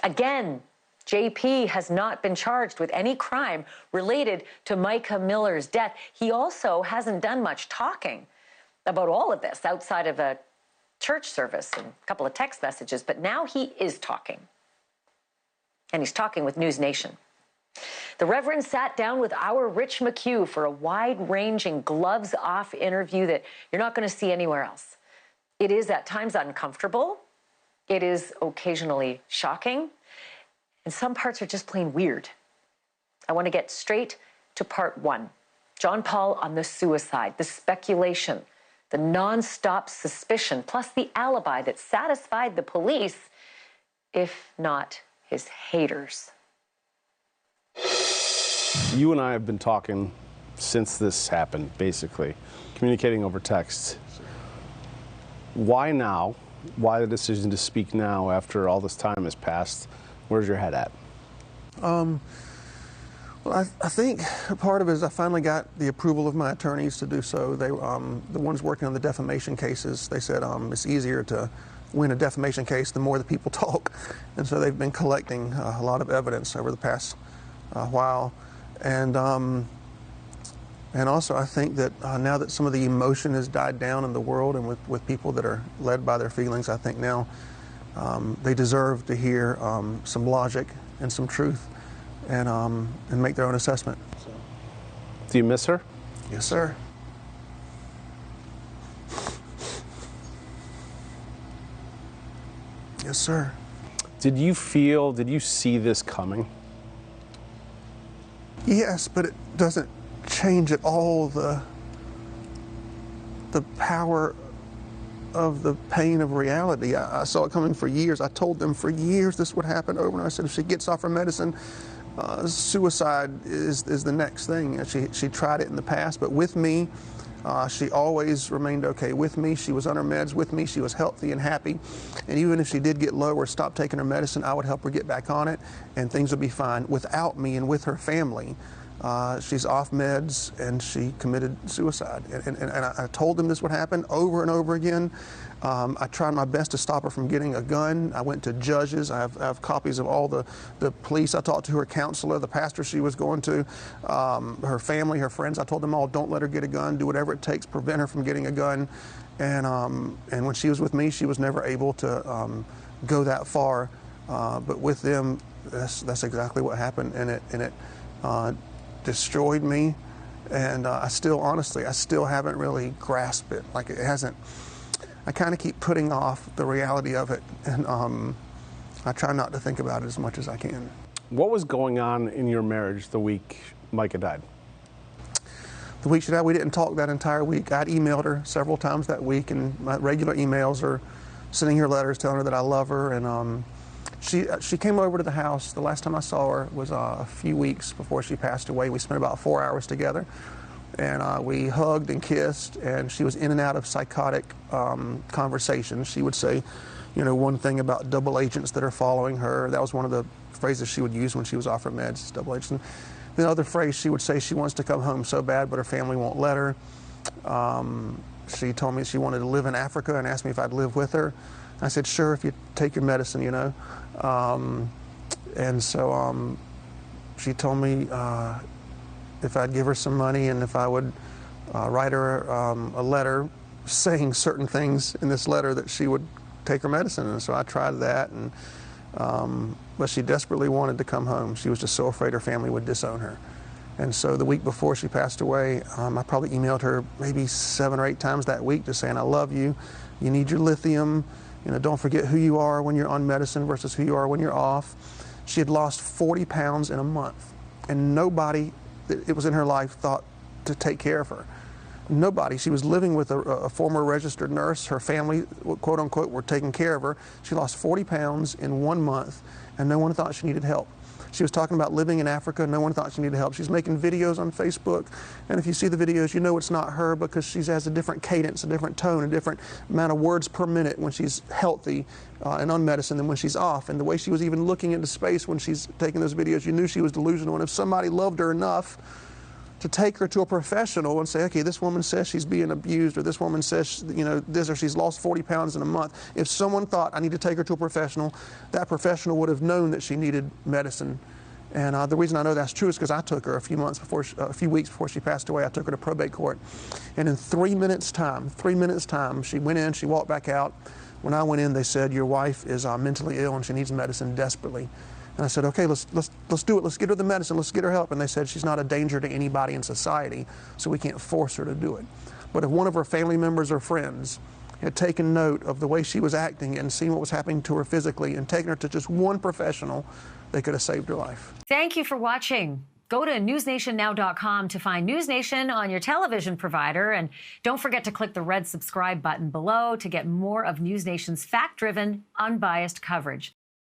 Again, JP has not been charged with any crime related to Mica Miller's death. He also hasn't done much talking about all of this outside of a church service and a couple of text messages, but now he is talking. And he's talking with NewsNation. The Reverend sat down with our Rich McHugh for a wide-ranging, gloves-off interview that you're not going to see anywhere else. It is at times uncomfortable. It is occasionally shocking. And some parts are just plain weird. I want to get straight to part one. John Paul on the suicide, the speculation, the non-stop suspicion, plus the alibi that satisfied the police, if not his haters. You and I have been talking since this happened, basically, communicating over text. Why now? Why the decision to speak now after all this time has passed? Where's your head at? Well, I think part of it is I finally got the approval of my attorneys to do so. They, the ones working on the defamation cases, they said it's easier to win a defamation case the more the people talk. And so they've been collecting a lot of evidence over the past while. And also I think that now that some of the emotion has died down in the world and with people that are led by their feelings, I think now they deserve to hear some logic and some truth and make their own assessment. So. Do you miss her? Yes, sir. Yes, sir. Did you see this coming? Yes, but it doesn't change at all the power of the pain of reality. I saw it coming for years. I told them for years this would happen over and over. I said if she gets off her medicine, suicide is the next thing. She tried it in the past, but with me, she always remained okay with me. She was on her meds with me. She was healthy and happy. And even if she did get low or stop taking her medicine, I would help her get back on it, and things would be fine. Without me and with her family, she's off meds, and she committed suicide. And I told them this would happen over and over again. I tried my best to stop her from getting a gun. I went to judges. I have copies of all the police. I talked to her counselor, the pastor she was going to, her family, her friends. I told them all, don't let her get a gun. Do whatever it takes, prevent her from getting a gun. And when she was with me, she was never able to go that far. But with them, that's exactly what happened, and it destroyed me. And I still haven't really grasped it. Like it hasn't. I kind of keep putting off the reality of it, and I try not to think about it as much as I can. What was going on in your marriage the week Mica died? The week she died, we didn't talk that entire week. I'd emailed her several times that week, and my regular emails are sending her letters telling her that I love her. And she came over to the house. The last time I saw her was a few weeks before she passed away. We spent about 4 hours together. And we hugged and kissed, and she was in and out of psychotic conversations. She would say, one thing about double agents that are following her. That was one of the phrases she would use when she was off her meds, double agents. And the other phrase she would say, she wants to come home so bad, but her family won't let her. She told me she wanted to live in Africa and asked me if I'd live with her. I said, sure, if you take your medicine, And so she told me if I'd give her some money and if I would write her a letter saying certain things in this letter that she would take her medicine. And so I tried that, and but she desperately wanted to come home. She was just so afraid her family would disown her. And so the week before she passed away, I probably emailed her maybe 7 or 8 times that week just saying, I love you, you need your lithium, don't forget who you are when you're on medicine versus who you are when you're off. She had lost 40 pounds in a month, and nobody it was in her life thought to take care of her. Nobody. She was living with a former registered nurse. Her family, quote unquote, were taking care of her. She lost 40 pounds in 1 month, and no one thought she needed help. She was talking about living in Africa. No one thought she needed help. She's making videos on Facebook, and if you see the videos, you know it's not her because she has a different cadence, a different tone, a different amount of words per minute when she's healthy and on medicine than when she's off. And the way she was even looking into space when she's taking those videos, you knew she was delusional. And if somebody loved her enough to take her to a professional and say, okay, this woman says she's being abused, or this woman says, you know, this, or she's lost 40 pounds in a month. If someone thought, I need to take her to a professional, that professional would have known that she needed medicine. And the reason I know that's true is because I took her a few weeks before she passed away. I took her to probate court. And in 3 minutes time, she went in, she walked back out. When I went in, they said, your wife is mentally ill and she needs medicine desperately. And I said, okay, let's do it. Let's get her the medicine. Let's get her help. And they said she's not a danger to anybody in society, so we can't force her to do it. But if one of her family members or friends had taken note of the way she was acting and seen what was happening to her physically and taken her to just one professional, they could have saved her life. Thank you for watching. Go to newsnationnow.com to find NewsNation on your television provider. And don't forget to click the red subscribe button below to get more of NewsNation's fact-driven, unbiased coverage.